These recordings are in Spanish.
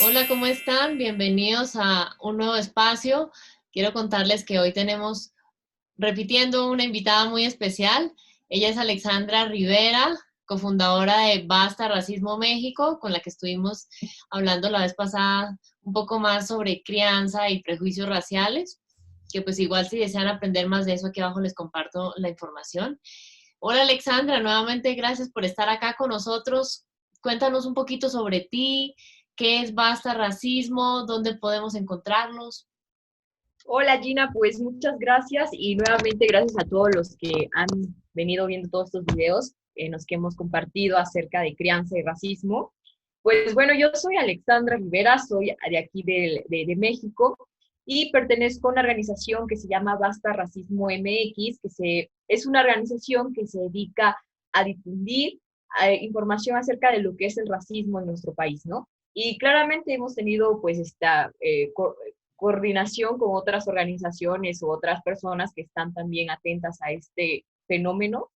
Hola, ¿cómo están? Bienvenidos a un nuevo espacio. Quiero contarles que hoy tenemos, repitiendo, una invitada muy especial. Ella es Alexandra Rivera, cofundadora de Basta Racismo México, con la que estuvimos hablando la vez pasada un poco más sobre crianza y prejuicios raciales, que pues igual si desean aprender más de eso, aquí abajo les comparto la información. Hola Alexandra, nuevamente gracias por estar acá con nosotros. Cuéntanos un poquito sobre ti, qué es Basta Racismo, dónde podemos encontrarlos. Hola Gina, pues muchas gracias y nuevamente gracias a todos los que han venido viendo todos estos videos en los que hemos compartido acerca de crianza y racismo. Pues bueno, yo soy Alexandra Rivera, soy de aquí de México y pertenezco a una organización que se llama Basta Racismo MX, es una organización que se dedica a difundir información acerca de lo que es el racismo en nuestro país, ¿no? Y claramente hemos tenido pues esta coordinación con otras organizaciones u otras personas que están también atentas a este fenómeno.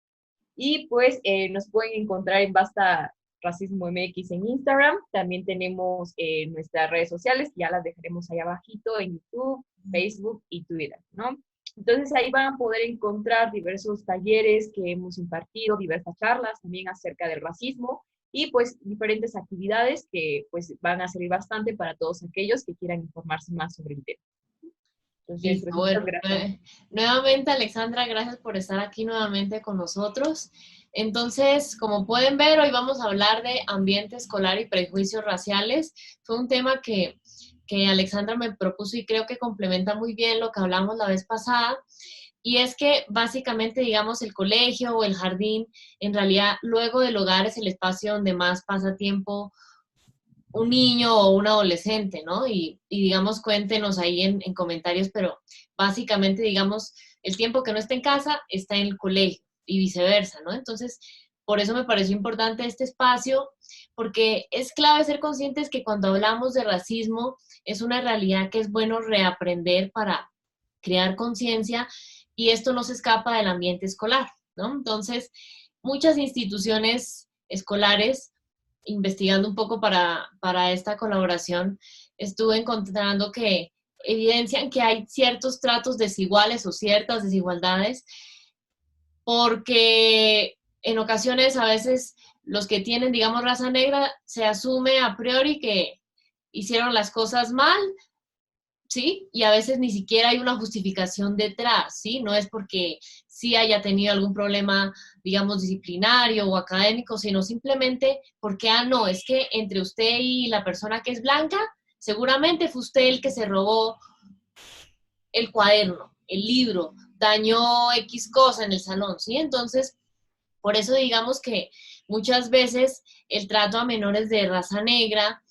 Y pues nos pueden encontrar en Basta Racismo MX en Instagram. También tenemos nuestras redes sociales, ya las dejaremos ahí abajito en YouTube, Facebook y Twitter, ¿no? Entonces ahí van a poder encontrar diversos talleres que hemos impartido, diversas charlas también acerca del racismo y pues diferentes actividades que pues van a servir bastante para todos aquellos que quieran informarse más sobre el tema. Entonces, pues Listo, muchas bueno, gracias. nuevamente Alexandra, gracias por estar aquí nuevamente con nosotros. Entonces, como pueden ver, hoy vamos a hablar de ambiente escolar y prejuicios raciales. Fue un tema que Alexandra me propuso y creo que complementa muy bien lo que hablamos la vez pasada. Y es que básicamente, digamos, el colegio o el jardín, en realidad, luego del hogar es el espacio donde más pasa tiempo un niño o un adolescente, ¿no? Y digamos, cuéntenos ahí en comentarios, pero básicamente, digamos, el tiempo que no está en casa está en el colegio y viceversa, ¿no? Entonces, por eso me pareció importante este espacio, porque es clave ser conscientes que cuando hablamos de racismo es una realidad que es bueno reaprender para crear conciencia y esto no se escapa del ambiente escolar, ¿no? Entonces, muchas instituciones escolares investigando un poco para esta colaboración, estuve encontrando que evidencian que hay ciertos tratos desiguales o ciertas desigualdades, porque en ocasiones a veces los que tienen, digamos, raza negra, se asume a priori que hicieron las cosas mal, ¿sí? Y a veces ni siquiera hay una justificación detrás, ¿sí? No es porque sí haya tenido algún problema, digamos, disciplinario o académico, sino simplemente porque, no, es que entre usted y la persona que es blanca, seguramente fue usted el que se robó el cuaderno, el libro, dañó X cosa en el salón, ¿sí? Entonces, por eso digamos que muchas veces el trato a menores de raza negra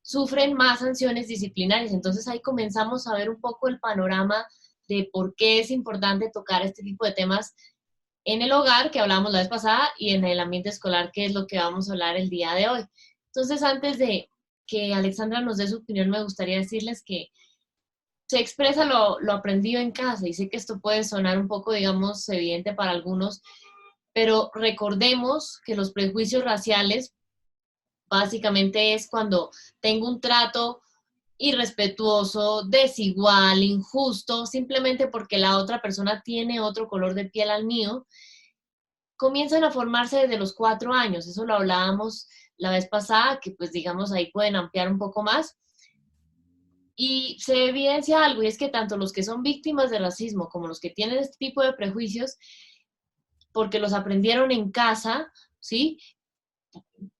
sufren más sanciones disciplinarias. Entonces ahí comenzamos a ver un poco el panorama de por qué es importante tocar este tipo de temas en el hogar, que hablábamos la vez pasada, y en el ambiente escolar, que es lo que vamos a hablar el día de hoy. Entonces, antes de que Alexandra nos dé su opinión, me gustaría decirles que se expresa lo aprendido en casa, y sé que esto puede sonar un poco, digamos, evidente para algunos, pero recordemos que los prejuicios raciales básicamente es cuando tengo un trato irrespetuoso, desigual, injusto, simplemente porque la otra persona tiene otro color de piel al mío, comienzan a formarse desde los 4 años. Eso lo hablábamos la vez pasada, que pues digamos ahí pueden ampliar un poco más. Y se evidencia algo, y es que tanto los que son víctimas de racismo como los que tienen este tipo de prejuicios, porque los aprendieron en casa, ¿sí?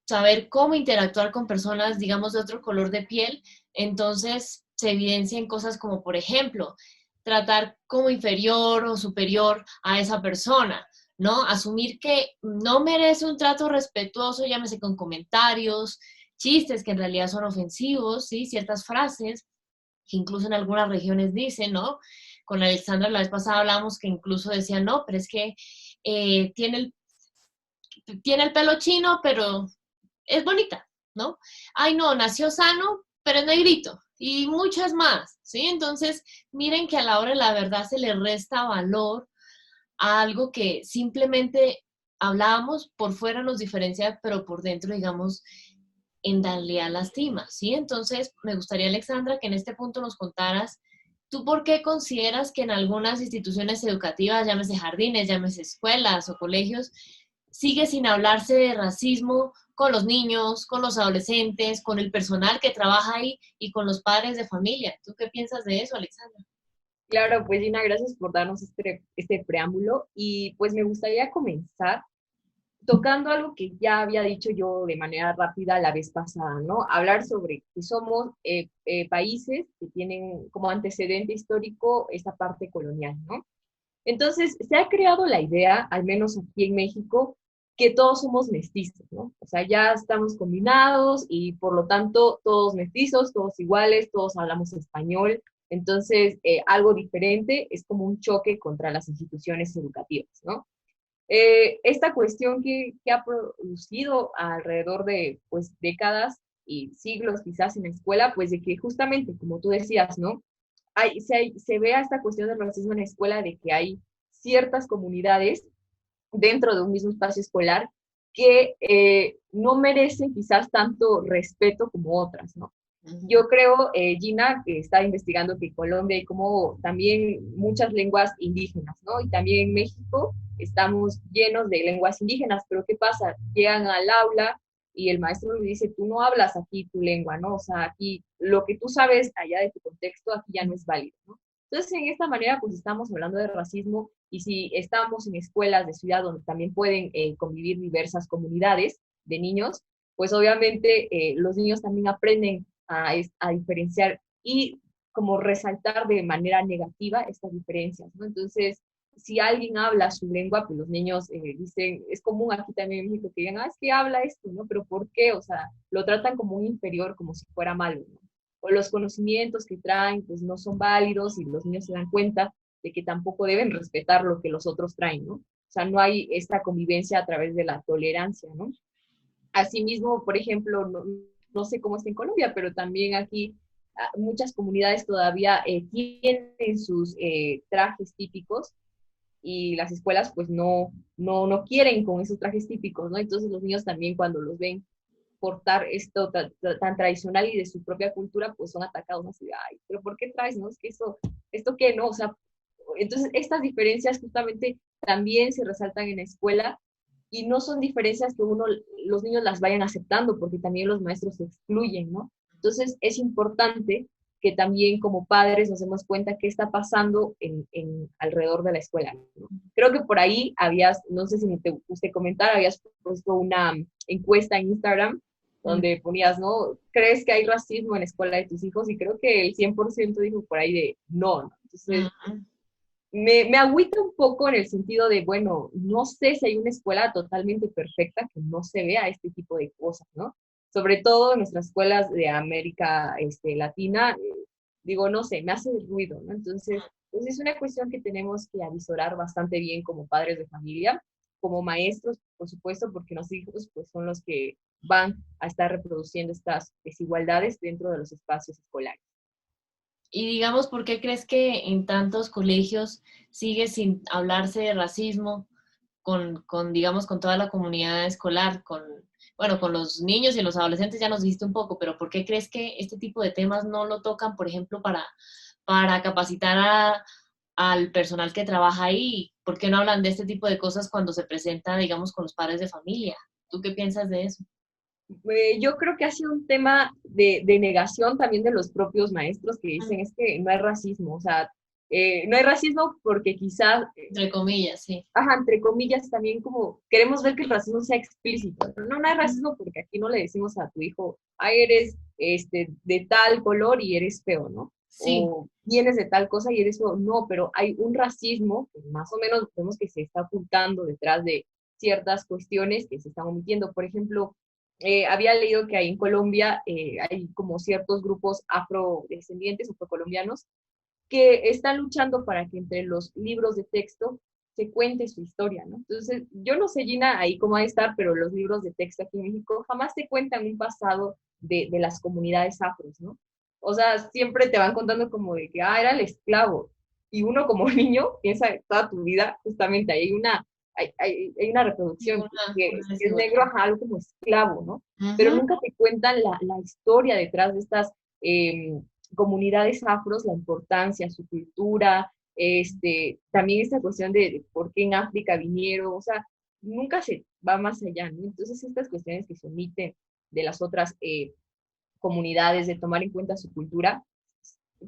Saber cómo interactuar con personas, digamos, de otro color de piel, entonces se evidencian cosas como, por ejemplo, tratar como inferior o superior a esa persona, ¿no? Asumir que no merece un trato respetuoso, llámese con comentarios, chistes que en realidad son ofensivos, ¿sí? Ciertas frases que incluso en algunas regiones dicen, ¿no? Con Alexandra la vez pasada hablamos que incluso decían, no, pero es que tiene el pelo chino, pero es bonita, ¿no? Ay, no, nació sano, pero es negrito. Y muchas más, ¿sí? Entonces, miren que a la hora de la verdad se le resta valor a algo que simplemente hablábamos, por fuera nos diferencia, pero por dentro, digamos, en realidad lastima, ¿sí? Entonces, me gustaría, Alexandra, que en este punto nos contaras, ¿tú por qué consideras que en algunas instituciones educativas, llámese jardines, llámese escuelas o colegios, sigue sin hablarse de racismo con los niños, con los adolescentes, con el personal que trabaja ahí y con los padres de familia? ¿Tú qué piensas de eso, Alexandra? Claro, pues Gina, gracias por darnos este preámbulo y pues me gustaría comenzar tocando algo que ya había dicho yo de manera rápida la vez pasada, ¿no? Hablar sobre que somos países que tienen como antecedente histórico esta parte colonial, ¿no? Entonces, se ha creado la idea, al menos aquí en México, que todos somos mestizos, ¿no? O sea, ya estamos combinados y por lo tanto todos mestizos, todos iguales, todos hablamos español. Entonces, algo diferente es como un choque contra las instituciones educativas, ¿no? Esta cuestión que ha producido alrededor de pues, décadas y siglos quizás en la escuela, pues de que justamente, como tú decías, ¿no? Se vea esta cuestión del racismo en la escuela de que hay ciertas comunidades dentro de un mismo espacio escolar que no merecen quizás tanto respeto como otras, ¿no? Yo creo, Gina, que está investigando que en Colombia hay como también muchas lenguas indígenas, ¿no? Y también en México estamos llenos de lenguas indígenas, pero ¿qué pasa? Llegan al aula y el maestro le dice, tú no hablas aquí tu lengua, ¿no? O sea, aquí lo que tú sabes allá de tu contexto, aquí ya no es válido, ¿no? Entonces, en esta manera, pues estamos hablando de racismo y si estamos en escuelas de ciudad donde también pueden convivir diversas comunidades de niños, pues obviamente los niños también aprenden a diferenciar y como resaltar de manera negativa estas diferencias, ¿no? Entonces, si alguien habla su lengua, pues los niños dicen, es común aquí también en México que digan, es que habla esto, ¿no? Pero ¿por qué? O sea, lo tratan como un inferior, como si fuera malo, ¿no? O los conocimientos que traen, pues no son válidos y los niños se dan cuenta de que tampoco deben respetar lo que los otros traen, ¿no? O sea, no hay esta convivencia a través de la tolerancia, ¿no? Asimismo, por ejemplo, no sé cómo está en Colombia, pero también aquí muchas comunidades todavía tienen sus trajes típicos y las escuelas pues no quieren con esos trajes típicos, ¿no? Entonces los niños también cuando los ven portar esto tan tradicional y de su propia cultura, pues son atacados, ¿no? Así de, ay, pero ¿por qué traes, no? Es que esto qué, ¿no? O sea, entonces estas diferencias justamente también se resaltan en la escuela y no son diferencias que los niños las vayan aceptando, porque también los maestros se excluyen, ¿no? Entonces es importante que también como padres nos demos cuenta qué está pasando alrededor de la escuela, ¿no? Creo que por ahí no sé si te guste comentar, habías puesto una encuesta en Instagram donde ponías, ¿no? ¿Crees que hay racismo en la escuela de tus hijos? Y creo que el 100% dijo por ahí de no, ¿no? Entonces, me agüita un poco en el sentido de, bueno, no sé si hay una escuela totalmente perfecta que no se vea este tipo de cosas, ¿no? Sobre todo en nuestras escuelas de América Latina, digo, no sé, me hace ruido, ¿no? Entonces, pues es una cuestión que tenemos que avisorar bastante bien como padres de familia, como maestros, por supuesto, porque los hijos pues son los que van a estar reproduciendo estas desigualdades dentro de los espacios escolares. Y digamos, ¿por qué crees que en tantos colegios sigue sin hablarse de racismo digamos, con toda la comunidad escolar, bueno, con los niños y los adolescentes ya nos dijiste un poco, pero ¿por qué crees que este tipo de temas no lo tocan, por ejemplo, para capacitar al personal que trabaja ahí? ¿Por qué no hablan de este tipo de cosas cuando se presenta, digamos, con los padres de familia? ¿Tú qué piensas de eso? Yo creo que ha sido un tema de negación también de los propios maestros que dicen es que no hay racismo, o sea, no hay racismo porque quizás, Entre comillas, sí. ajá, entre comillas, también como queremos ver que el racismo sea explícito, pero no hay racismo porque aquí no le decimos a tu hijo, ah, eres de tal color y eres feo, ¿no? Sí. O vienes de tal cosa y eres feo, no, pero hay un racismo que más o menos vemos que se está ocultando detrás de ciertas cuestiones que se están omitiendo, por ejemplo, había leído que ahí en Colombia hay como ciertos grupos afrodescendientes, afrocolombianos, que están luchando para que entre los libros de texto se cuente su historia, ¿no? Entonces, yo no sé, Gina, ahí cómo va a estar, pero los libros de texto aquí en México jamás te cuentan un pasado de las comunidades afros, ¿no? O sea, siempre te van contando como de que, era el esclavo. Y uno como niño piensa toda tu vida, justamente, hay una hay una reproducción que Una es negro, desigualdad. ajá, algo como esclavo, ¿no? Pero Ujú. nunca te cuentan la historia detrás de estas eh, comunidades afros, la importancia, su cultura, también esta cuestión de por qué en África vinieron, o sea, nunca se va más allá, ¿no? Entonces, estas cuestiones que se omiten de las otras comunidades, de tomar en cuenta su cultura,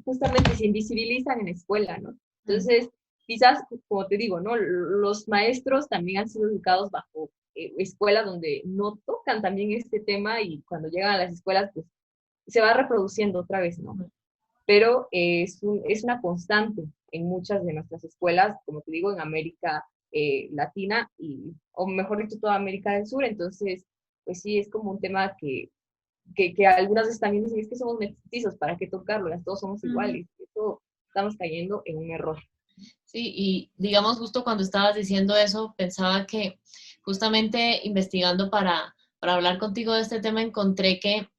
justamente se invisibilizan en la escuela, ¿no? Mm. Entonces, quizás, como te digo, ¿no? Los maestros también han sido educados bajo escuelas donde no tocan también este tema y cuando llegan a las escuelas, pues se va reproduciendo otra vez, ¿no? Pero es una constante en muchas de nuestras escuelas, como te digo, en América Latina o mejor dicho, toda América del Sur. Entonces, pues sí, es como un tema que algunas veces también dicen, es que somos mestizos, ¿para qué tocarlo? Todos somos Ujú. iguales. Eso estamos cayendo en un error. Sí, y digamos, justo cuando estabas diciendo eso, pensaba que justamente investigando para hablar contigo de este tema, encontré que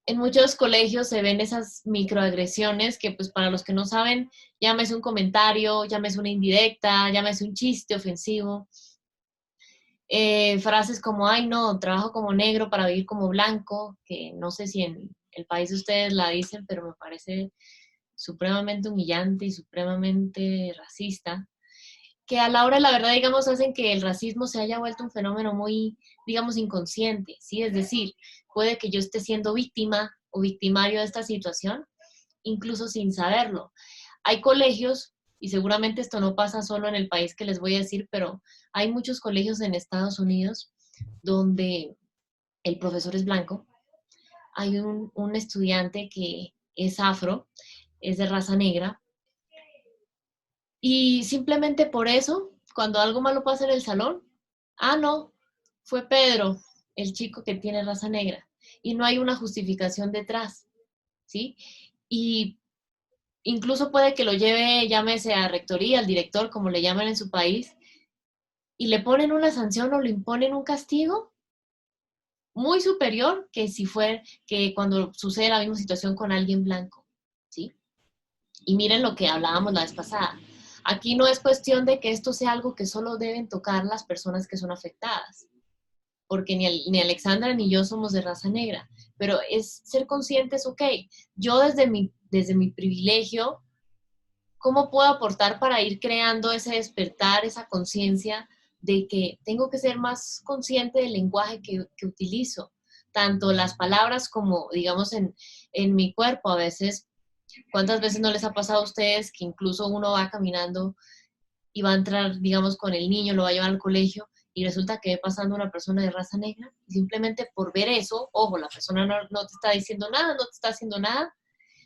en muchos colegios se ven esas microagresiones que, pues, para los que no saben, llámese un comentario, llámese una indirecta, llámese un chiste ofensivo, frases como, ay, no, trabajo como negro para vivir como blanco, que no sé si en el país de ustedes la dicen, pero me parece supremamente humillante y supremamente racista, que a la hora de la verdad, digamos, hacen que el racismo se haya vuelto un fenómeno muy, digamos, inconsciente, ¿sí? Es decir, puede que yo esté siendo víctima o victimario de esta situación, incluso sin saberlo. Hay colegios, y seguramente esto no pasa solo en el país que les voy a decir, pero hay muchos colegios en Estados Unidos donde el profesor es blanco, hay un estudiante que es afro, es de raza negra, y simplemente por eso, cuando algo malo pasa en el salón, ah, no, fue Pedro, el chico que tiene raza negra, y no hay una justificación detrás, ¿sí? Y incluso puede que lo lleve, llámese a rectoría, al director, como le llaman en su país, y le ponen una sanción o le imponen un castigo muy superior que si fue que cuando sucede la misma situación con alguien blanco, ¿sí? Y miren lo que hablábamos la vez pasada. Aquí no es cuestión de que esto sea algo que solo deben tocar las personas que son afectadas, porque ni Alexandra ni yo somos de raza negra, pero es ser conscientes, ok, yo desde mi privilegio, ¿cómo puedo aportar para ir creando ese despertar, esa conciencia de que tengo que ser más consciente del lenguaje que utilizo? Tanto las palabras como, digamos, en mi cuerpo. A veces, ¿cuántas veces no les ha pasado a ustedes que incluso uno va caminando y va a entrar, digamos, con el niño, lo va a llevar al colegio y resulta que ve pasando una persona de raza negra? Y simplemente por ver eso, ojo, la persona no te está diciendo nada, no te está haciendo nada,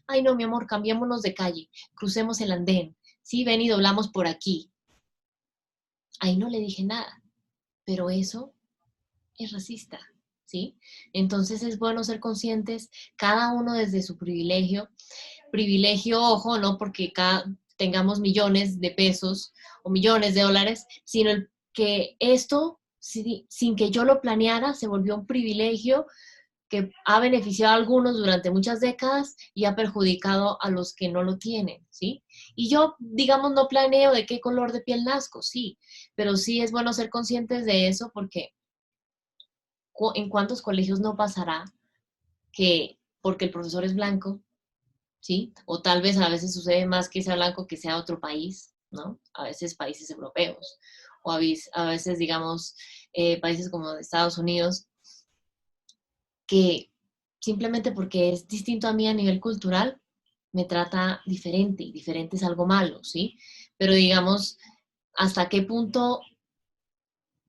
ay no, mi amor, cambiémonos de calle, crucemos el andén, sí, ven y doblamos por aquí. Ahí no le dije nada, pero eso es racista, ¿sí? Entonces es bueno ser conscientes, cada uno desde su privilegio, ojo, no porque tengamos millones de pesos o millones de dólares, sino que esto, sin que yo lo planeara, se volvió un privilegio que ha beneficiado a algunos durante muchas décadas y ha perjudicado a los que no lo tienen, ¿sí? Y yo, digamos, no planeo de qué color de piel nazco, sí, pero sí es bueno ser conscientes de eso porque en cuántos colegios no pasará que porque el profesor es blanco, ¿sí? O tal vez a veces sucede más que sea blanco que sea otro país, ¿no? A veces países europeos o a veces digamos, países como Estados Unidos, que simplemente porque es distinto a mí a nivel cultural, me trata diferente, y diferente es algo malo, ¿sí? Pero digamos, ¿hasta qué punto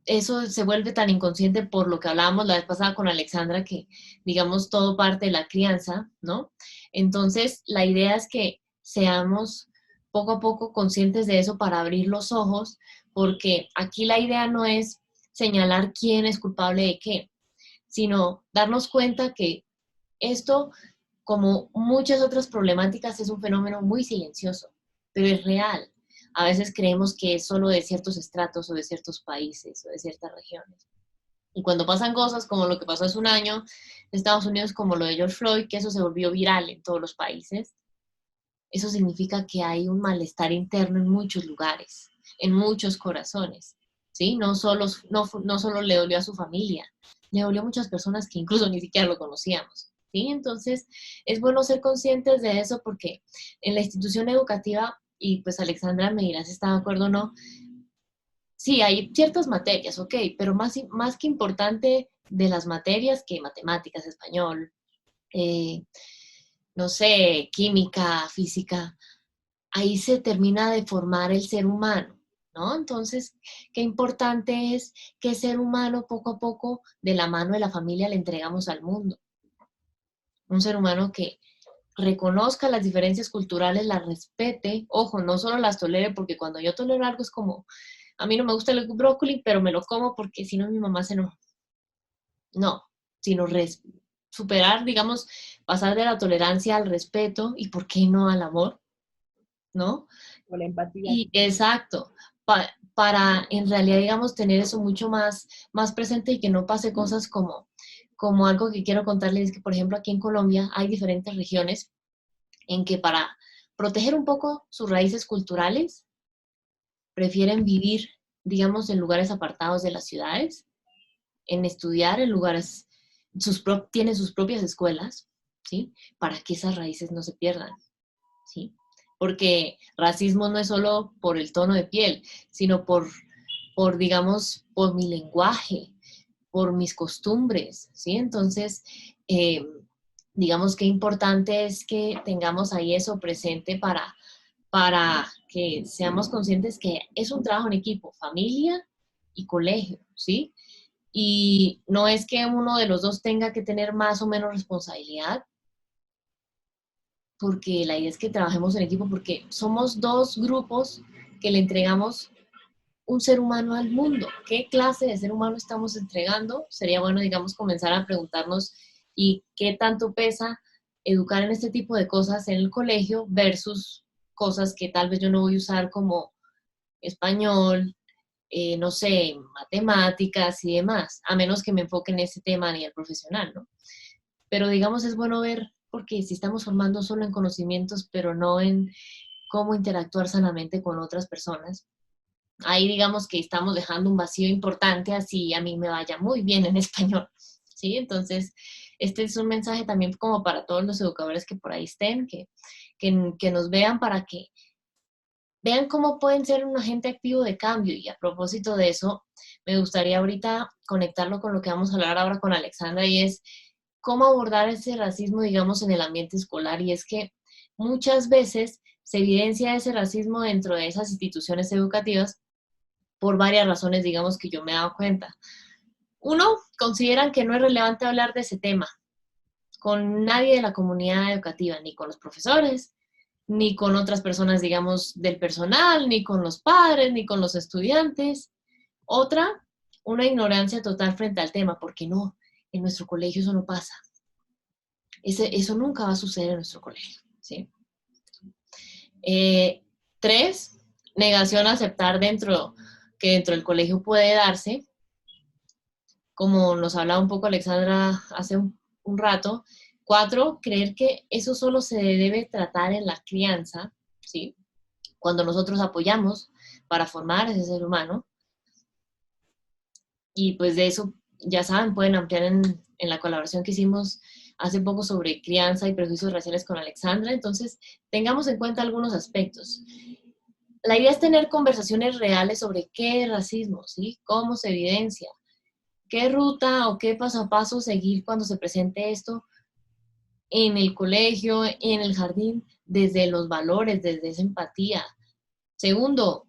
eso se vuelve tan inconsciente por lo que hablábamos la vez pasada con Alexandra, que digamos todo parte de la crianza, ¿no? Entonces, la idea es que seamos poco a poco conscientes de eso para abrir los ojos, porque aquí la idea no es señalar quién es culpable de qué, sino darnos cuenta que esto, como muchas otras problemáticas, es un fenómeno muy silencioso, pero es real. A veces creemos que es solo de ciertos estratos o de ciertos países o de ciertas regiones. Y cuando pasan cosas como lo que pasó hace un año en Estados Unidos, como lo de George Floyd, que eso se volvió viral en todos los países, eso significa que hay un malestar interno en muchos lugares, en muchos corazones. ¿sí? No solo le dolió a su familia, le dolió a muchas personas que incluso ni siquiera lo conocíamos, ¿sí? Entonces, es bueno ser conscientes de eso porque en la institución educativa, y pues Alexandra me dirá si está de acuerdo o no, sí, hay ciertas materias, ok, pero más que importante de las materias que matemáticas, español, eh, no sé, química, física, ahí se termina de formar el ser humano, ¿no? Entonces, qué importante es que ser humano poco a poco, de la mano de la familia, le entregamos al mundo. Un ser humano que reconozca las diferencias culturales, las respete, ojo, no solo las tolere, porque cuando yo tolero algo es como, a mí no me gusta el brócoli, pero me lo como porque si no mi mamá se enoja. No, sino superar, digamos, pasar de la tolerancia al respeto y, ¿por qué no al amor? ¿No? O la empatía. Y exacto, para en realidad, digamos, tener eso mucho más presente y que no pase cosas como algo que quiero contarles, es que, por ejemplo, aquí en Colombia hay diferentes regiones en que para proteger un poco sus raíces culturales, prefieren vivir, digamos, en lugares apartados de las ciudades, en estudiar en lugares, tienen sus propias escuelas, ¿sí? Para que esas raíces no se pierdan, ¿sí? Porque racismo no es solo por el tono de piel, sino digamos, por mi lenguaje, por mis costumbres, ¿sí? Entonces, digamos que importante es que tengamos ahí eso presente para que seamos conscientes que es un trabajo en equipo, familia y colegio, ¿sí? Y no es que uno de los dos tenga que tener más o menos responsabilidad, porque la idea es que trabajemos en equipo, porque somos dos grupos que le entregamos un ser humano al mundo. ¿Qué clase de ser humano estamos entregando? Sería bueno, digamos, comenzar a preguntarnos y qué tanto pesa educar en este tipo de cosas en el colegio versus cosas que tal vez yo no voy a usar como español, no sé, matemáticas y demás, a menos que me enfoque en ese tema a nivel profesional, ¿no? Pero digamos es bueno ver, porque si estamos formando solo en conocimientos, pero no en cómo interactuar sanamente con otras personas, ahí digamos que estamos dejando un vacío importante, así a mí me vaya muy bien en español, ¿sí? Entonces, este es un mensaje también como para todos los educadores que por ahí estén, que nos vean para que vean cómo pueden ser un agente activo de cambio. Y a propósito de eso, me gustaría ahorita conectarlo con lo que vamos a hablar ahora con Alexandra, y es cómo abordar ese racismo, digamos, en el ambiente escolar. Y es que muchas veces se evidencia ese racismo dentro de esas instituciones educativas por varias razones, digamos, que yo me he dado cuenta. Uno, consideran que no es relevante hablar de ese tema con nadie de la comunidad educativa, ni con los profesores, ni con otras personas, digamos, del personal, ni con los padres, ni con los estudiantes. Otra, una ignorancia total frente al tema, porque no, en nuestro colegio eso no pasa. Eso nunca va a suceder en nuestro colegio, ¿sí? Tres, negación a aceptar que dentro del colegio puede darse, como nos hablaba un poco Alexandra hace un rato. Cuatro, creer que eso solo se debe tratar en la crianza, ¿sí? Cuando nosotros apoyamos para formar ese ser humano. Y pues de eso, ya saben, pueden ampliar en la colaboración que hicimos hace poco sobre crianza y prejuicios raciales con Alexandra. Entonces, tengamos en cuenta algunos aspectos. La idea es tener conversaciones reales sobre qué es racismo, ¿sí? Cómo se evidencia, qué ruta o qué paso a paso seguir cuando se presente esto en el colegio, en el jardín, desde los valores, desde esa empatía. Segundo,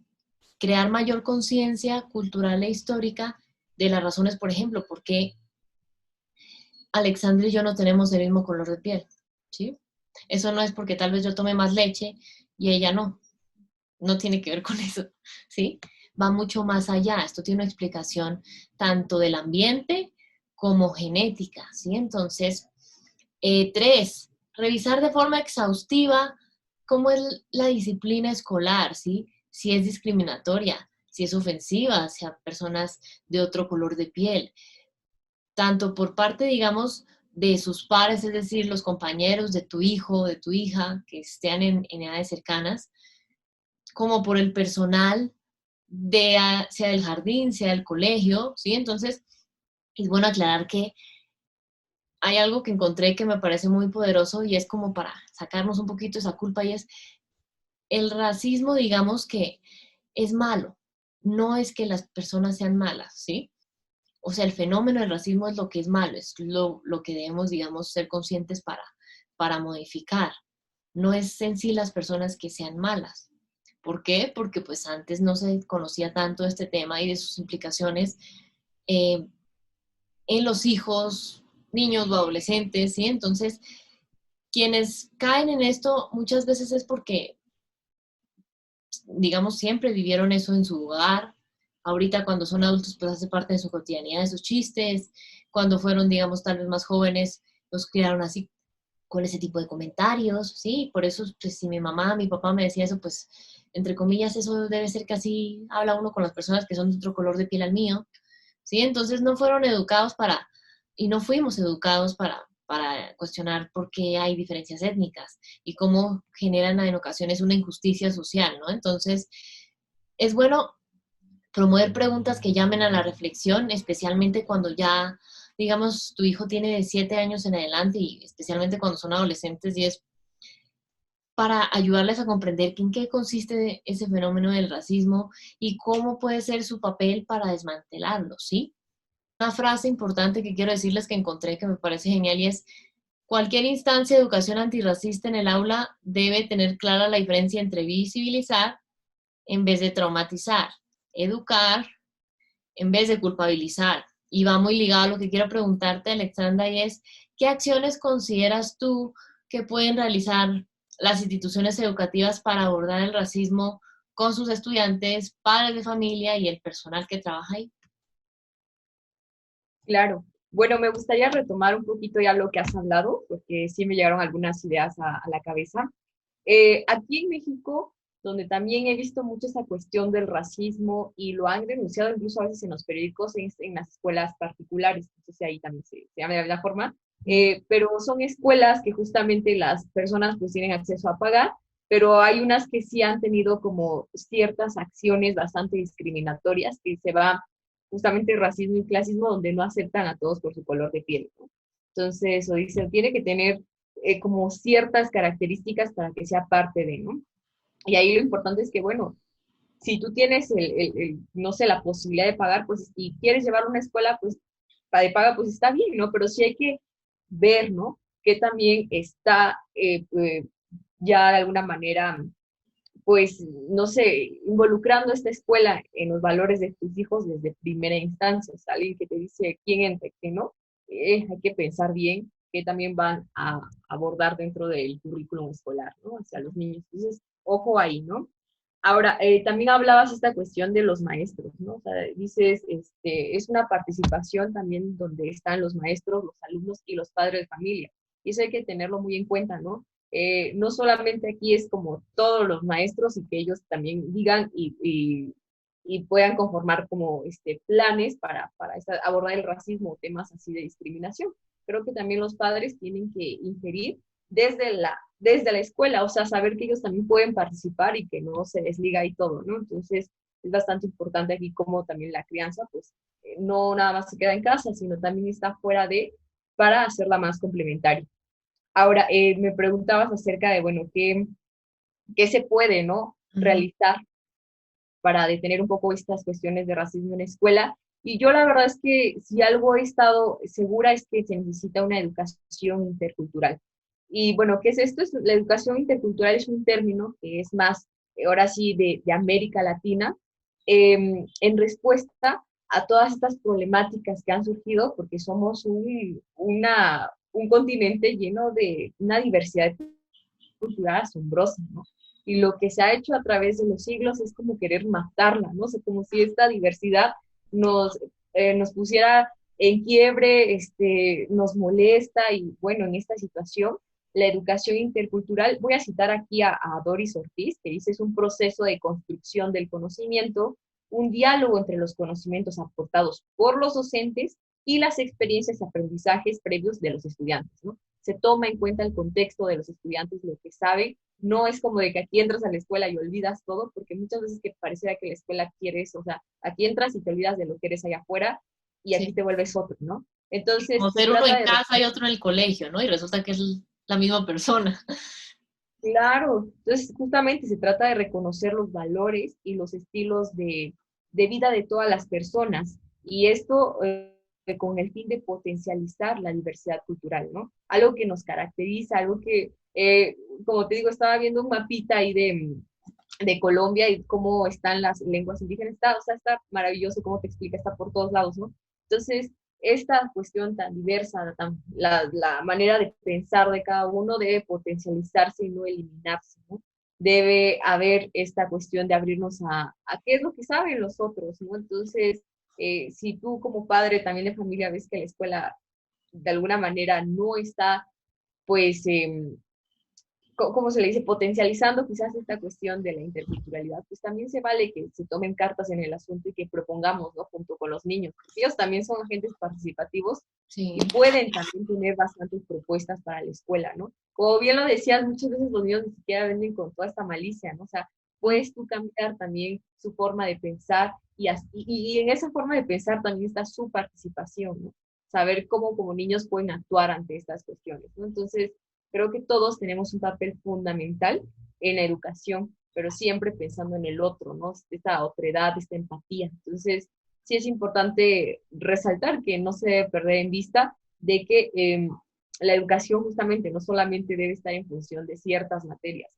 crear mayor conciencia cultural e histórica de las razones, por ejemplo, por qué Alexandra y yo no tenemos el mismo color de piel, ¿sí? Eso no es porque tal vez yo tome más leche y ella no. No tiene que ver con eso, ¿sí? Va mucho más allá. Esto tiene una explicación tanto del ambiente como genética, ¿sí? Entonces, tres, revisar de forma exhaustiva cómo es la disciplina escolar, ¿sí? Si es discriminatoria, si es ofensiva hacia personas de otro color de piel, tanto por parte, digamos, de sus pares, es decir, los compañeros de tu hijo, de tu hija, que estén en edades cercanas, como por el personal sea del jardín, sea del colegio, ¿sí? Entonces, es bueno aclarar que hay algo que encontré que me parece muy poderoso y es como para sacarnos un poquito esa culpa y es el racismo, digamos que es malo, no es que las personas sean malas, ¿sí? O sea, el fenómeno del racismo es lo que es malo, es lo que debemos, digamos, ser conscientes para modificar. No es en sí las personas que sean malas. ¿Por qué? Porque pues antes no se conocía tanto este tema y de sus implicaciones eh, en los hijos, niños o adolescentes, ¿sí? Entonces, quienes caen en esto muchas veces es porque, digamos, siempre vivieron eso en su hogar. Ahorita cuando son adultos, pues hace parte de su cotidianidad, de sus chistes. Cuando fueron, digamos, tal vez más jóvenes, los criaron así con ese tipo de comentarios, ¿sí? Por eso, pues si mi mamá, mi papá me decía eso, pues entre comillas, eso debe ser que así habla uno con las personas que son de otro color de piel al mío, ¿sí? Entonces no fueron educados y no fuimos educados para cuestionar por qué hay diferencias étnicas y cómo generan en ocasiones una injusticia social, ¿no? Entonces, es bueno promover preguntas que llamen a la reflexión, especialmente cuando ya, digamos, tu hijo tiene de 7 años en adelante y especialmente cuando son adolescentes y es para ayudarles a comprender en qué consiste ese fenómeno del racismo y cómo puede ser su papel para desmantelarlo, ¿sí? Una frase importante que quiero decirles que encontré que me parece genial y es, cualquier instancia de educación antirracista en el aula debe tener clara la diferencia entre visibilizar en vez de traumatizar, educar en vez de culpabilizar. Y va muy ligado a lo que quiero preguntarte, Alexandra, y es, ¿qué acciones consideras tú que pueden realizar las instituciones educativas para abordar el racismo con sus estudiantes, padres de familia y el personal que trabaja ahí? Claro. Bueno, me gustaría retomar un poquito ya lo que has hablado, porque sí me llegaron algunas ideas a la cabeza. Aquí en México, donde también he visto mucho esa cuestión del racismo y lo han denunciado incluso a veces en los periódicos, en las escuelas particulares, no sé si ahí también se llama de la forma, pero son escuelas que justamente las personas pues tienen acceso a pagar, pero hay unas que sí han tenido como ciertas acciones bastante discriminatorias que se va justamente racismo y clasismo donde no aceptan a todos por su color de piel, ¿no? Entonces, o dicen, tiene que tener como ciertas características para que sea parte de, ¿no? Y ahí lo importante es que, bueno, si tú tienes no sé, la posibilidad de pagar, pues, y quieres llevar a una escuela, pues, de paga, pues está bien, ¿no? Pero sí hay que ver, ¿no? Que también está ya de alguna manera, pues, no sé, involucrando esta escuela en los valores de tus hijos desde primera instancia. O sea, alguien que te dice quién entra y quién no, hay que pensar bien que también van a abordar dentro del currículum escolar, ¿no? Hacia los niños. Entonces, ojo ahí, ¿no? Ahora, también hablabas esta cuestión de los maestros, ¿no? O sea, dices, es una participación también donde están los maestros, los alumnos y los padres de familia. Y eso hay que tenerlo muy en cuenta, ¿no? No solamente aquí es como todos los maestros y que ellos también digan y puedan conformar como planes para abordar el racismo o temas así de discriminación. Creo que también los padres tienen que ingerir desde la escuela, o sea, saber que ellos también pueden participar y que no se desliga y todo, ¿no? Entonces, es bastante importante aquí como también la crianza, pues, no nada más se queda en casa, sino también está fuera para hacerla más complementaria. Ahora, me preguntabas acerca de, bueno, qué se puede, ¿no? Ujú. Realizar para detener un poco estas cuestiones de racismo en la escuela. Y yo la verdad es que si algo he estado segura es que se necesita una educación intercultural. Y bueno, ¿qué es esto? La educación intercultural es un término que es más, ahora sí, de América Latina, en respuesta a todas estas problemáticas que han surgido, porque somos un continente lleno de una diversidad cultural asombrosa, ¿no? Y lo que se ha hecho a través de los siglos es como querer matarla, ¿no? O sea, como si esta diversidad nos pusiera en quiebre, nos molesta y bueno, en esta situación, la educación intercultural, voy a citar aquí a Doris Ortiz, que dice, es un proceso de construcción del conocimiento, un diálogo entre los conocimientos aportados por los docentes y las experiencias y aprendizajes previos de los estudiantes, ¿no? se toma en cuenta el contexto de los estudiantes, lo que saben. No es como de que aquí entras a la escuela y olvidas todo, porque muchas veces que pareciera que la escuela quiere eso, o sea, aquí entras y te olvidas de lo que eres allá afuera y aquí Sí. te vuelves otro, ¿no? Entonces, Como se ser uno trata en de casa y otro en el colegio, ¿no? Y resulta que es la misma persona. claro, entonces justamente se trata de reconocer los valores y los estilos de vida de todas las personas y esto con el fin de potencializar la diversidad cultural, ¿no? Algo que nos caracteriza, algo que, como te digo, estaba viendo un mapita ahí de Colombia y cómo están las lenguas indígenas, está, o sea, está maravilloso cómo te explica, está por todos lados, ¿no? Entonces, esta cuestión tan diversa, la manera de pensar de cada uno debe potencializarse y no eliminarse, ¿no? Debe haber esta cuestión de abrirnos a qué es lo que saben los otros, ¿no? Entonces, si tú como padre también de familia ves que la escuela de alguna manera no está, pues, ¿cómo se le dice? Potencializando quizás esta cuestión de la interculturalidad, pues también se vale que se tomen cartas en el asunto y que propongamos, ¿no? Junto con los niños. Ellos también son agentes participativos Sí. y pueden también tener bastantes propuestas para la escuela, ¿no? Como bien lo decías, muchas veces los niños ni siquiera venden con toda esta malicia, ¿no? O sea, puedes tú cambiar también su forma de pensar y en esa forma de pensar también está su participación, ¿no? Saber cómo como niños pueden actuar ante estas cuestiones, ¿no? Entonces, creo que todos tenemos un papel fundamental en la educación, pero siempre pensando en el otro, ¿no? Esta otredad, esta empatía. Entonces, sí es importante resaltar que no se debe perder en vista de que la educación justamente no solamente debe estar en función de ciertas materias,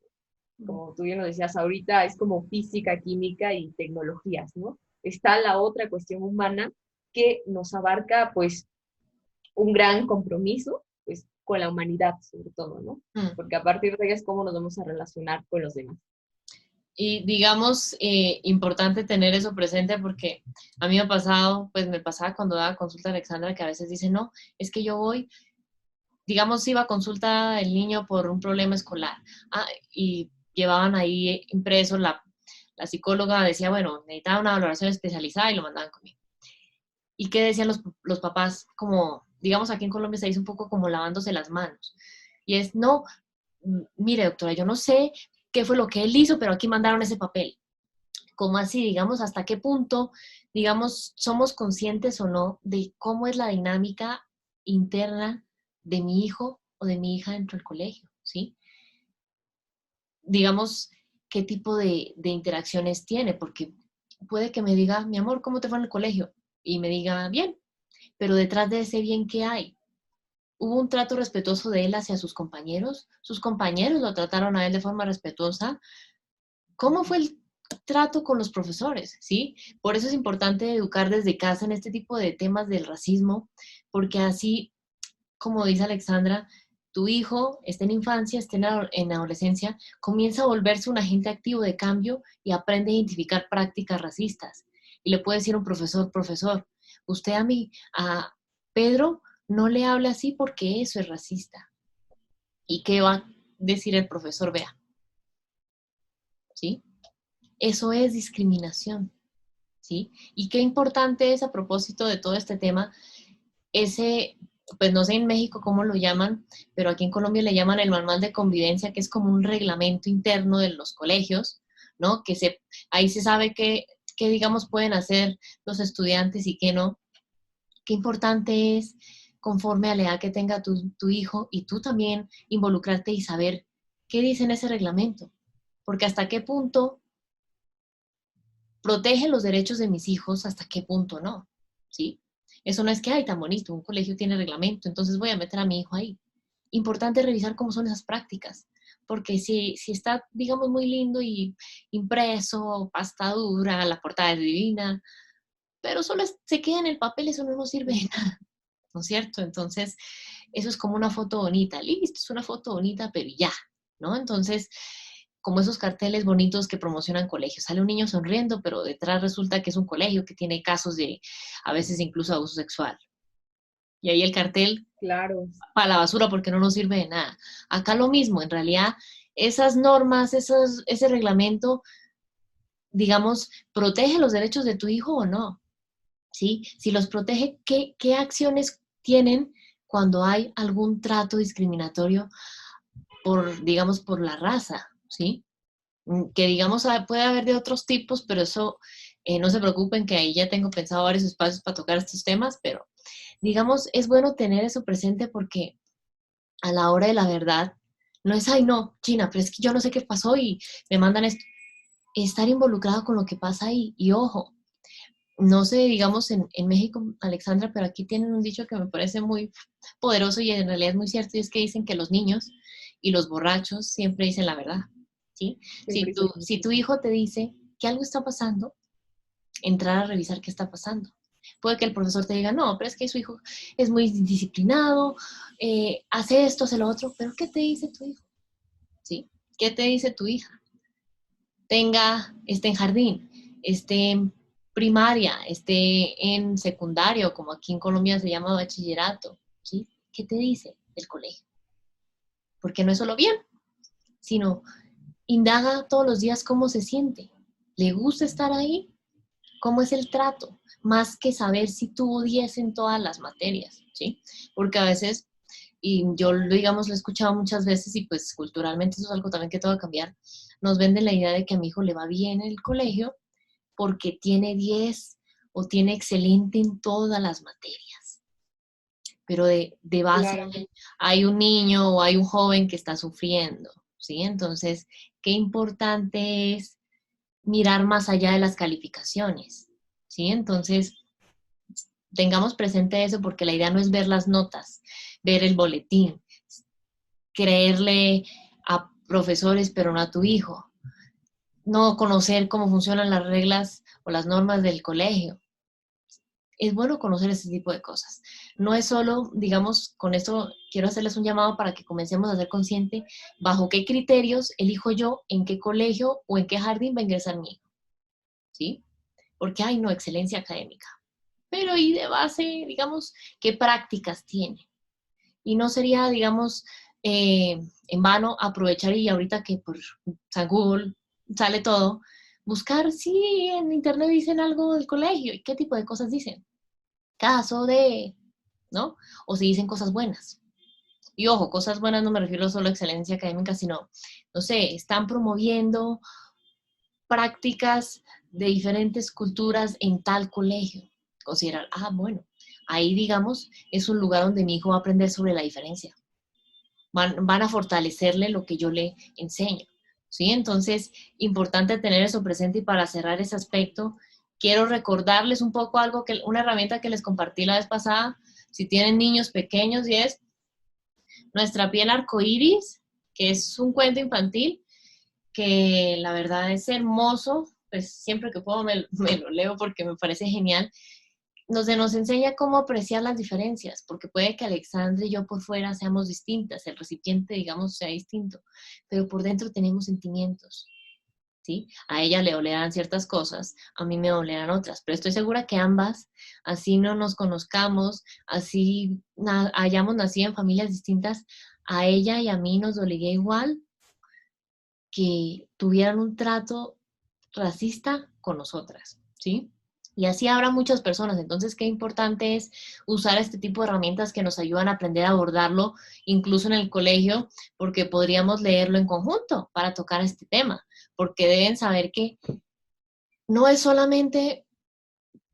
¿no? Como tú bien lo decías ahorita, es como física, química y tecnologías, ¿no? Está la otra cuestión humana que nos abarca, pues, un gran compromiso, pues, con la humanidad, sobre todo, ¿no? Mm. Porque a partir de ahí es cómo nos vamos a relacionar con los demás. Y digamos, importante tener eso presente porque a mí me ha pasado, pues me pasaba cuando daba consulta a Alexandra, que a veces dice, no, es que yo voy, digamos, iba a consulta el niño por un problema escolar. Y llevaban ahí impreso, la psicóloga decía, bueno, necesitaba una valoración especializada y lo mandaban conmigo. ¿Y qué decían los papás? Como, digamos, aquí en Colombia se dice un poco como lavándose las manos. Y es, no, mire, doctora, yo no sé qué fue lo que él hizo, pero aquí mandaron ese papel. ¿Cómo así? Digamos, hasta qué punto, digamos, somos conscientes o no de cómo es la dinámica interna de mi hijo o de mi hija dentro del colegio, ¿sí? Digamos, qué tipo de interacciones tiene, porque puede que me diga, mi amor, ¿cómo te fue en el colegio? Y me diga, bien, pero detrás de ese bien, ¿qué hay? ¿Hubo un trato respetuoso de él hacia sus compañeros lo trataron a él de forma respetuosa? ¿Cómo fue el trato con los profesores? ¿Sí? Por eso es importante educar desde casa en este tipo de temas del racismo, porque así, como dice Alexandra, tu hijo esté en infancia, esté en adolescencia, comienza a volverse un agente activo de cambio y aprende a identificar prácticas racistas. Y le puede decir a un profesor, profesor, usted a Pedro, no le hable así porque eso es racista. ¿Y qué va a decir el profesor? Vea, ¿sí? Eso es discriminación, ¿sí? Y qué importante es a propósito de todo este tema, ese, pues no sé en México cómo lo llaman, pero aquí en Colombia le llaman el manual de convivencia, que es como un reglamento interno de los colegios, ¿no? Ahí se sabe qué, digamos, pueden hacer los estudiantes y qué no. Qué importante es, conforme a la edad que tenga tu hijo, y tú también involucrarte y saber qué dice en ese reglamento. Porque hasta qué punto protege los derechos de mis hijos, hasta qué punto no, ¿sí? Eso no es que, ay, tan bonito, un colegio tiene reglamento, entonces voy a meter a mi hijo ahí. Importante revisar cómo son esas prácticas, porque si está, digamos, muy lindo y impreso, pasta dura, la portada es divina, pero solo se queda en el papel, eso no nos sirve de nada, ¿no es cierto? Entonces, eso es como una foto bonita, listo, es una foto bonita, pero ya, ¿no? Entonces, como esos carteles bonitos que promocionan colegios. Sale un niño sonriendo, pero detrás resulta que es un colegio que tiene casos de, a veces incluso abuso sexual. Y ahí el cartel Claro, para la basura porque no nos sirve de nada. Acá lo mismo, en realidad, esas normas, ese reglamento, digamos, ¿protege los derechos de tu hijo o no? ¿Sí? Si los protege, ¿qué acciones tienen cuando hay algún trato discriminatorio digamos, por la raza, ¿sí? Que digamos puede haber de otros tipos, pero eso no se preocupen que ahí ya tengo pensado varios espacios para tocar estos temas, pero digamos, es bueno tener eso presente porque a la hora de la verdad, no es, ay no, China, pero es que yo no sé qué pasó y me mandan esto. Estar involucrado con lo que pasa ahí. Y ojo, no sé, digamos en México, Alexandra, pero aquí tienen un dicho que me parece muy poderoso y en realidad es muy cierto, y es que dicen que los niños y los borrachos siempre dicen la verdad, ¿sí? Siempre Si tu hijo te dice que algo está pasando, entrar a revisar qué está pasando. Puede que el profesor te diga, no, pero es que su hijo es muy disciplinado, hace esto, hace lo otro, pero ¿qué te dice tu hijo? ¿Sí? ¿Qué te dice tu hija? Esté en jardín, esté en primaria, esté en secundario, como aquí en Colombia se llama bachillerato, ¿sí? ¿Qué te dice el colegio? Porque no es solo bien, sino indaga todos los días cómo se siente. ¿Le gusta estar ahí? ¿Cómo es el trato? Más que saber si tuvo 10 en todas las materias, ¿sí? Porque a veces, y yo digamos lo he escuchado muchas veces y pues culturalmente eso es algo también que tengo que cambiar, nos venden la idea de que a mi hijo le va bien en el colegio porque tiene 10 o tiene excelente en todas las materias. Pero de base claro. hay un niño o hay un joven que está sufriendo, ¿sí? Entonces, qué importante es mirar más allá de las calificaciones, ¿sí? Entonces, tengamos presente eso porque la idea no es ver las notas, ver el boletín, creerle a profesores pero no a tu hijo, no conocer cómo funcionan las reglas o las normas del colegio. Es bueno conocer ese tipo de cosas. No es solo, digamos, con esto quiero hacerles un llamado para que comencemos a ser consciente bajo qué criterios elijo yo en qué colegio o en qué jardín va a ingresar mi hijo, ¿sí? Porque hay no excelencia académica. Pero y de base, digamos, qué prácticas tiene. Y no sería, digamos, en vano aprovechar y ahorita que por San Google sale todo, buscar si en internet dicen algo del colegio y qué tipo de cosas dicen. Caso de, ¿no? O si dicen cosas buenas. Y ojo, cosas buenas no me refiero solo a excelencia académica, sino, no sé, están promoviendo prácticas de diferentes culturas en tal colegio. Considerar, bueno, ahí digamos es un lugar donde mi hijo va a aprender sobre la diferencia. Van a fortalecerle lo que yo le enseño. ¿Sí? Entonces, importante tener eso presente y para cerrar ese aspecto, quiero recordarles un poco una herramienta que les compartí la vez pasada, si tienen niños pequeños, y es Nuestra piel arcoíris, que es un cuento infantil que la verdad es hermoso, pues siempre que puedo me lo leo porque me parece genial. Nos enseña cómo apreciar las diferencias, porque puede que Alexandra y yo por fuera seamos distintas, el recipiente, digamos, sea distinto, pero por dentro tenemos sentimientos, ¿sí? A ella le dolerán ciertas cosas, a mí me dolerán otras, pero estoy segura que ambas, así no nos conozcamos, así hayamos nacido en familias distintas, a ella y a mí nos dolería igual que tuvieran un trato racista con nosotras, ¿sí? Y así habrá muchas personas. Entonces, qué importante es usar este tipo de herramientas que nos ayudan a aprender a abordarlo, incluso en el colegio, porque podríamos leerlo en conjunto para tocar este tema, porque deben saber que no es solamente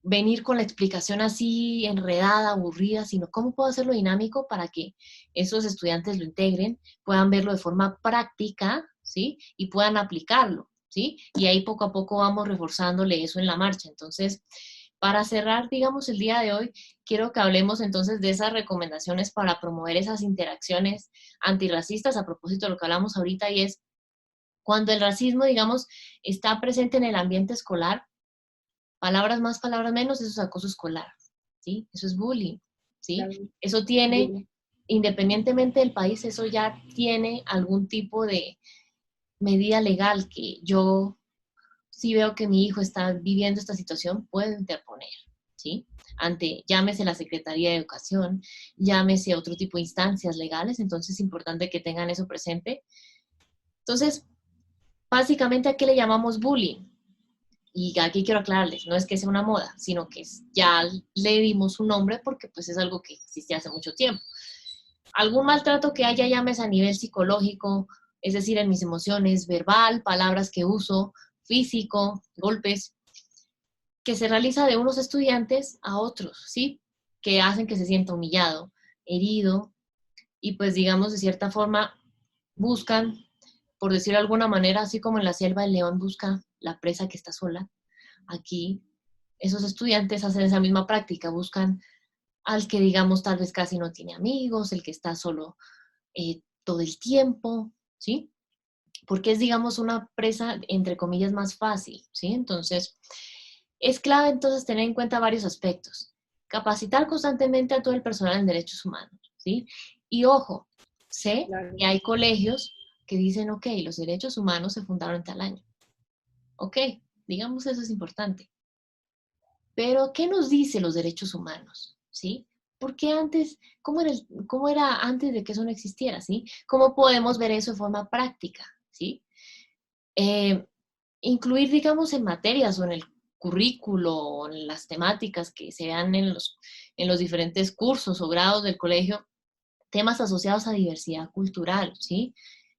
venir con la explicación así enredada, aburrida, sino cómo puedo hacerlo dinámico para que esos estudiantes lo integren, puedan verlo de forma práctica, ¿sí? Y puedan aplicarlo, ¿sí? Y ahí poco a poco vamos reforzándole eso en la marcha. Entonces, para cerrar, digamos, el día de hoy, quiero que hablemos entonces de esas recomendaciones para promover esas interacciones antirracistas a propósito de lo que hablamos ahorita y es cuando el racismo, digamos, está presente en el ambiente escolar, palabras más, palabras menos, eso es acoso escolar, ¿sí? Eso es bullying, ¿sí? Claro. Eso tiene, independientemente del país, eso ya tiene algún tipo de medida legal que yo, si veo que mi hijo está viviendo esta situación, puedo interponer, ¿sí? Llámese la Secretaría de Educación, llámese otro tipo de instancias legales, entonces es importante que tengan eso presente. Entonces, básicamente, ¿a qué le llamamos bullying? Y aquí quiero aclararles, no es que sea una moda, sino que ya le dimos un nombre porque pues es algo que existe hace mucho tiempo. algún maltrato que haya, llames a nivel psicológico, es decir, en mis emociones, verbal, palabras que uso, físico, golpes, que se realiza de unos estudiantes a otros, ¿sí? Que hacen que se sienta humillado, herido, y pues digamos de cierta forma buscan, por decirlo de alguna manera, así como en la selva el león busca la presa que está sola, aquí esos estudiantes hacen esa misma práctica, buscan al que digamos tal vez casi no tiene amigos, el que está solo todo el tiempo, ¿sí? Porque es digamos una presa entre comillas más fácil, ¿sí? Entonces, es clave entonces tener en cuenta varios aspectos. Capacitar constantemente a todo el personal en derechos humanos, ¿sí? Y ojo, sé Claro. que hay colegios que dicen, ok, los derechos humanos se fundaron en tal año. Ok, digamos eso es importante. Pero, ¿qué nos dice los derechos humanos? ¿Sí? Porque antes, cómo era antes de que eso no existiera? ¿Sí? ¿Cómo podemos ver eso de forma práctica? ¿Sí? Eh, incluir, digamos, en materias o en el currículo o en las temáticas que se dan en los diferentes cursos o grados del colegio, temas asociados a diversidad cultural, ¿sí?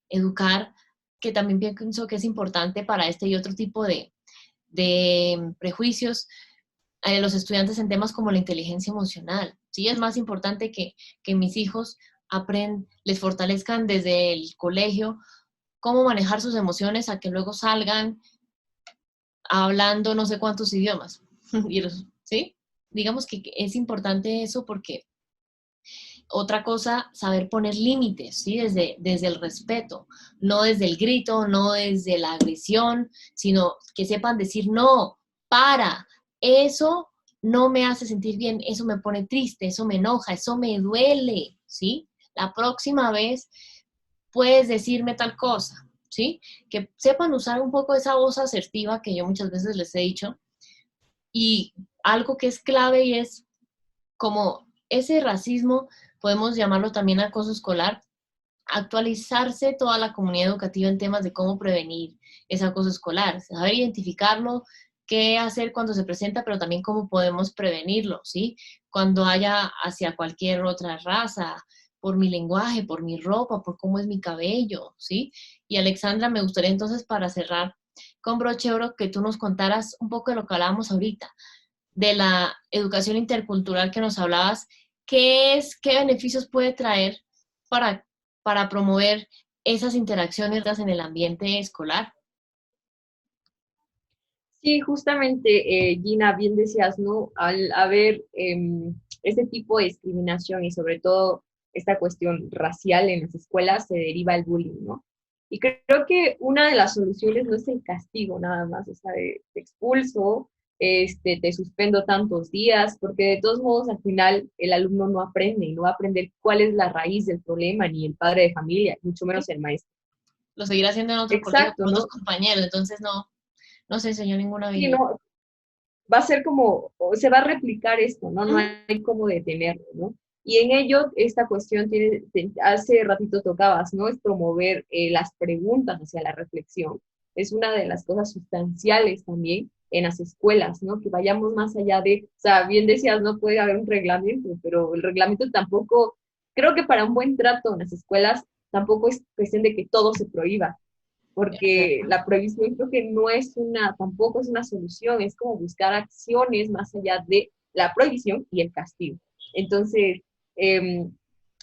Educar, que también pienso que es importante para este y otro tipo de prejuicios, los estudiantes en temas como la inteligencia emocional. Sí, es más importante que mis hijos les fortalezcan desde el colegio cómo manejar sus emociones a que luego salgan hablando no sé cuántos idiomas. ¿Sí? Digamos que es importante eso porque otra cosa, saber poner límites, ¿sí? Desde el respeto, no desde el grito, no desde la agresión, sino que sepan decir, no, para, eso no me hace sentir bien, eso me pone triste, eso me enoja, eso me duele, ¿sí? La próxima vez puedes decirme tal cosa, ¿sí? Que sepan usar un poco esa voz asertiva que yo muchas veces les he dicho. Y algo que es clave y es como ese racismo, podemos llamarlo también acoso escolar, actualizarse toda la comunidad educativa en temas de cómo prevenir ese acoso escolar, saber identificarlo, qué hacer cuando se presenta, pero también cómo podemos prevenirlo, ¿sí? Cuando haya hacia cualquier otra raza, por mi lenguaje, por mi ropa, por cómo es mi cabello, ¿sí? Y Alexandra, me gustaría entonces para cerrar con broche de oro que tú nos contaras un poco de lo que hablábamos ahorita, de la educación intercultural que nos hablabas, qué beneficios puede traer para, para promover esas interacciones en el ambiente escolar. Sí, justamente, Gina, bien decías, ¿no? Al haber este tipo de discriminación y sobre todo esta cuestión racial en las escuelas, se deriva el bullying, ¿no? Y creo que una de las soluciones no es el castigo nada más, o sea, te expulso, te suspendo tantos días, porque de todos modos al final el alumno no aprende y no va a aprender cuál es la raíz del problema, ni el padre de familia, mucho menos el maestro. Lo seguirá haciendo en otro colegio Exacto, con otros ¿no? compañeros, entonces no se enseñó ninguna Sí, habilidad. no, va a ser como, o se va a replicar esto, ¿no? No ¿Mm? hay cómo detenerlo, ¿no? Y en ello, esta cuestión hace ratito tocabas, ¿no? Es promover las preguntas hacia la reflexión. Es una de las cosas sustanciales también en las escuelas, ¿no? Que vayamos más allá de, o sea, bien decías, no puede haber un reglamento, pero el reglamento tampoco, creo que para un buen trato en las escuelas tampoco es cuestión de que todo se prohíba, porque Exacto. la prohibición creo que no es tampoco es una solución, es como buscar acciones más allá de la prohibición y el castigo. Entonces, eh,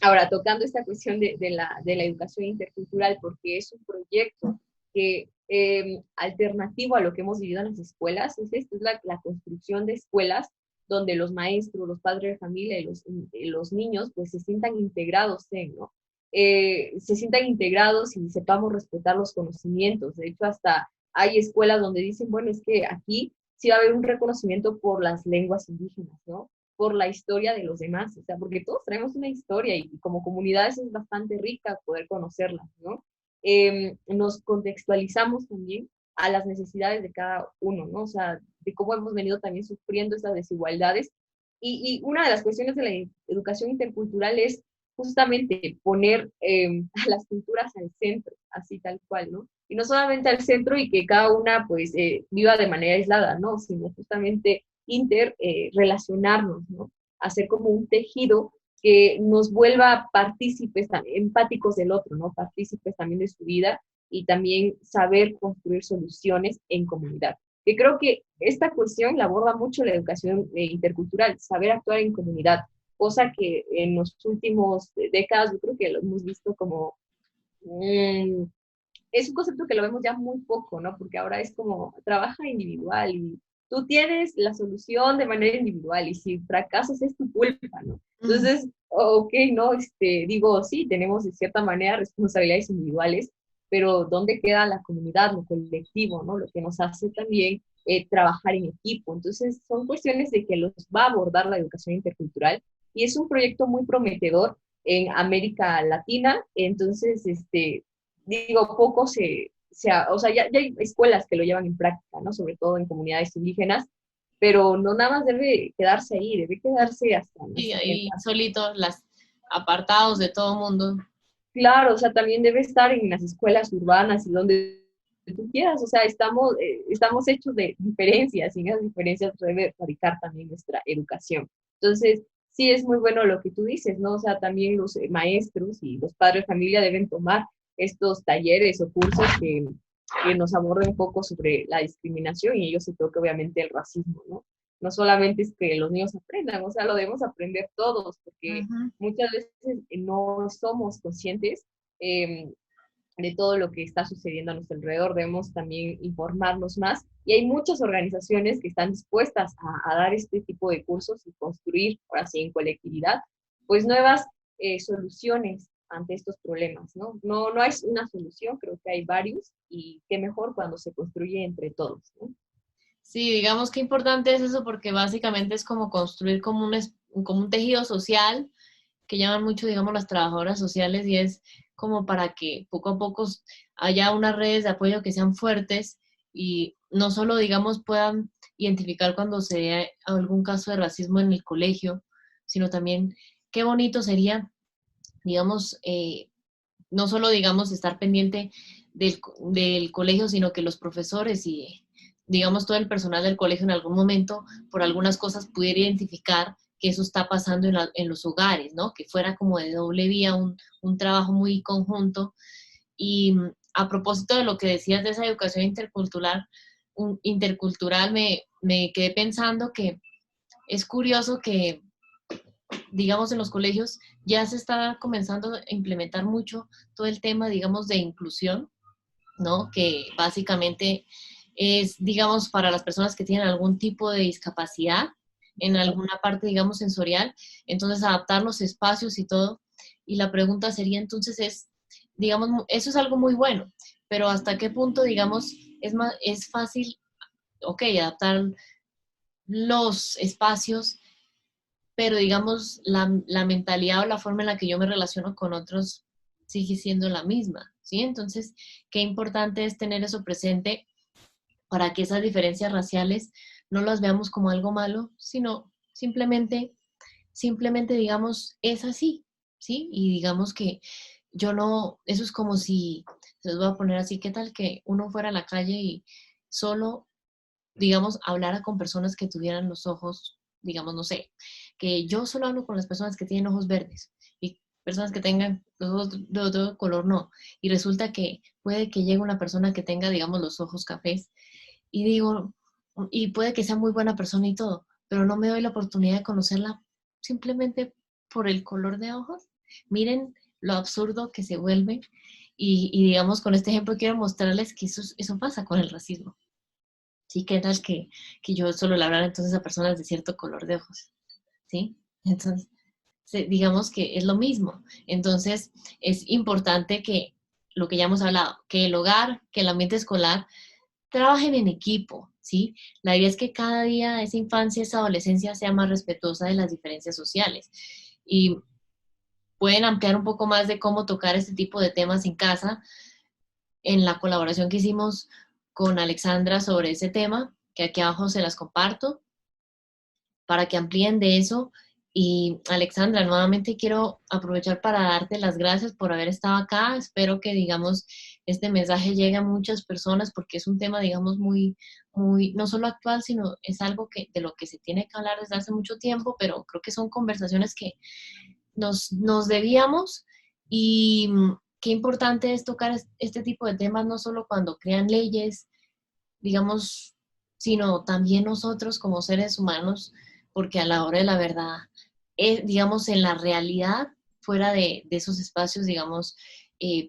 ahora tocando esta cuestión de la educación intercultural, porque es un proyecto que alternativo a lo que hemos vivido en las escuelas, es esto, es la construcción de escuelas donde los maestros, los padres de familia y los niños pues se sientan integrados ¿no? Se sientan integrados y sepamos respetar los conocimientos. De hecho, hasta hay escuelas donde dicen, bueno, es que aquí sí va a haber un reconocimiento por las lenguas indígenas, ¿no? Por la historia de los demás, o sea, porque todos traemos una historia y como comunidades es bastante rica poder conocerla, ¿no? Nos contextualizamos también a las necesidades de cada uno, ¿no? O sea, de cómo hemos venido también sufriendo esas desigualdades. Y una de las cuestiones de la educación intercultural es justamente poner a las culturas al centro, así tal cual, ¿no? Y no solamente al centro y que cada una pues viva de manera aislada, ¿no? Sino justamente relacionarnos, ¿no? Hacer como un tejido que nos vuelva partícipes, empáticos del otro, ¿no? Partícipes también de su vida y también saber construir soluciones en comunidad. Que creo que esta cuestión la aborda mucho la educación intercultural, saber actuar en comunidad, cosa que en los últimos décadas yo creo que lo hemos visto como es un concepto que lo vemos ya muy poco, ¿no? Porque ahora es como trabaja individual y tú tienes la solución de manera individual y si fracasas es tu culpa, ¿no? Entonces, ok, ¿no? Digo, sí, tenemos de cierta manera responsabilidades individuales, pero ¿dónde queda la comunidad, lo colectivo, ¿no? Lo que nos hace también trabajar en equipo. Entonces, son cuestiones de que los va a abordar la educación intercultural y es un proyecto muy prometedor en América Latina. Entonces, digo, poco o sea, ya hay escuelas que lo llevan en práctica, ¿no? Sobre todo en comunidades indígenas, pero no nada más debe quedarse ahí, debe quedarse hasta Sí, ahí solito, apartados de todo mundo. Claro, o sea, también debe estar en las escuelas urbanas y donde tú quieras, o sea, estamos hechos de diferencias y en esas diferencias debe radicar también nuestra educación. Entonces, sí es muy bueno lo que tú dices, ¿no? O sea, también los maestros y los padres de familia deben tomar estos talleres o cursos que nos aborden un poco sobre la discriminación y ello se toca obviamente el racismo, ¿no? No solamente es que los niños aprendan, o sea, lo debemos aprender todos, porque muchas veces no somos conscientes de todo lo que está sucediendo a nuestro alrededor, debemos también informarnos más y hay muchas organizaciones que están dispuestas a dar este tipo de cursos y construir, ahora sí, en colectividad, pues nuevas soluciones ante estos problemas, ¿no? No hay una solución, creo que hay varios y qué mejor cuando se construye entre todos, ¿no? Sí, digamos que importante es eso porque básicamente es como construir como un tejido social que llaman mucho, digamos, las trabajadoras sociales y es como para que poco a poco haya unas redes de apoyo que sean fuertes y no solo, digamos, puedan identificar cuando se dé algún caso de racismo en el colegio, sino también qué bonito sería, digamos, no solo, digamos, estar pendiente del colegio, sino que los profesores y, digamos, todo el personal del colegio en algún momento, por algunas cosas, pudiera identificar que eso está pasando en los hogares, ¿no? Que fuera como de doble vía un trabajo muy conjunto. Y a propósito de lo que decías de esa educación intercultural me quedé pensando que es curioso que digamos, en los colegios ya se está comenzando a implementar mucho todo el tema, digamos, de inclusión, ¿no? Que básicamente es, digamos, para las personas que tienen algún tipo de discapacidad en alguna parte, digamos, sensorial, entonces adaptar los espacios y todo. Y la pregunta sería entonces es, digamos, eso es algo muy bueno, pero ¿hasta qué punto, digamos, es fácil, ok, adaptar los espacios, pero digamos, la mentalidad o la forma en la que yo me relaciono con otros sigue siendo la misma, ¿sí? Entonces, qué importante es tener eso presente para que esas diferencias raciales no las veamos como algo malo, sino simplemente digamos, es así, ¿sí? Y digamos que yo no, eso es como si, se los voy a poner así, ¿qué tal que uno fuera a la calle y solo digamos, hablara con personas que tuvieran los ojos, digamos, no sé, que yo solo hablo con las personas que tienen ojos verdes y personas que tengan los ojos de otro color no. Y resulta que puede que llegue una persona que tenga, digamos, los ojos cafés y digo, y puede que sea muy buena persona y todo, pero no me doy la oportunidad de conocerla simplemente por el color de ojos. Miren lo absurdo que se vuelve y digamos, con este ejemplo quiero mostrarles que eso pasa con el racismo. Sí, ¿qué tal que yo solo le hablara entonces a personas de cierto color de ojos? ¿Sí? Entonces, digamos que es lo mismo. Entonces, es importante que lo que ya hemos hablado, que el hogar, que el ambiente escolar trabajen en equipo, ¿sí? La idea es que cada día esa infancia, esa adolescencia sea más respetuosa de las diferencias sociales. Y pueden ampliar un poco más de cómo tocar este tipo de temas en casa en la colaboración que hicimos con Alexandra sobre ese tema, que aquí abajo se las comparto, para que amplíen de eso. Y Alexandra, nuevamente quiero aprovechar para darte las gracias por haber estado acá. Espero que, digamos, este mensaje llegue a muchas personas porque es un tema, digamos, muy, no solo actual, sino es algo de lo que se tiene que hablar desde hace mucho tiempo, pero creo que son conversaciones que nos debíamos y qué importante es tocar este tipo de temas, no solo cuando crean leyes, digamos, sino también nosotros como seres humanos, porque a la hora de la verdad, digamos, en la realidad, fuera de esos espacios, digamos,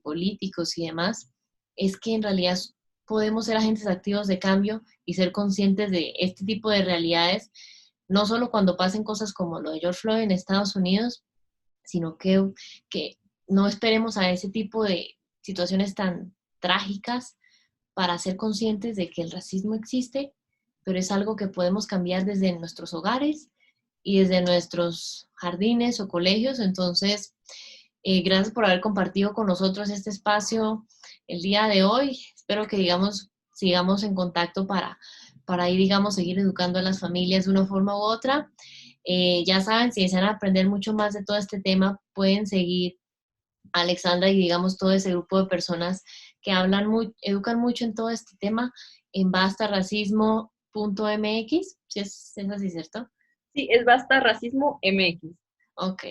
políticos y demás, es que en realidad podemos ser agentes activos de cambio y ser conscientes de este tipo de realidades, no solo cuando pasen cosas como lo de George Floyd en Estados Unidos, sino que no esperemos a ese tipo de situaciones tan trágicas para ser conscientes de que el racismo existe, pero es algo que podemos cambiar desde nuestros hogares y desde nuestros jardines o colegios. Entonces, gracias por haber compartido con nosotros este espacio el día de hoy. Espero que, digamos, sigamos en contacto para ir, digamos, seguir educando a las familias de una forma u otra. Ya saben, si desean aprender mucho más de todo este tema, pueden seguir a Alexandra y, digamos, todo ese grupo de personas que educan mucho en todo este tema en bastarracismo.mx, si es así, ¿cierto? Sí, es Basta Racismo MX. Ok.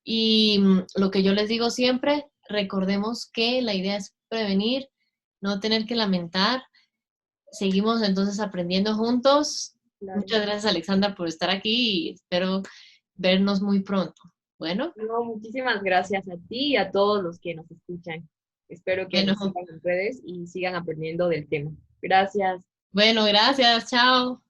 Y lo que yo les digo siempre, recordemos que la idea es prevenir, no tener que lamentar. Seguimos entonces aprendiendo juntos. Claro. Muchas gracias, Alexandra, por estar aquí y espero vernos muy pronto. Bueno, No, muchísimas gracias a ti y a todos los que nos escuchan. Espero que bueno, nos sigan en redes y sigan aprendiendo del tema. Gracias. bueno, gracias, chao.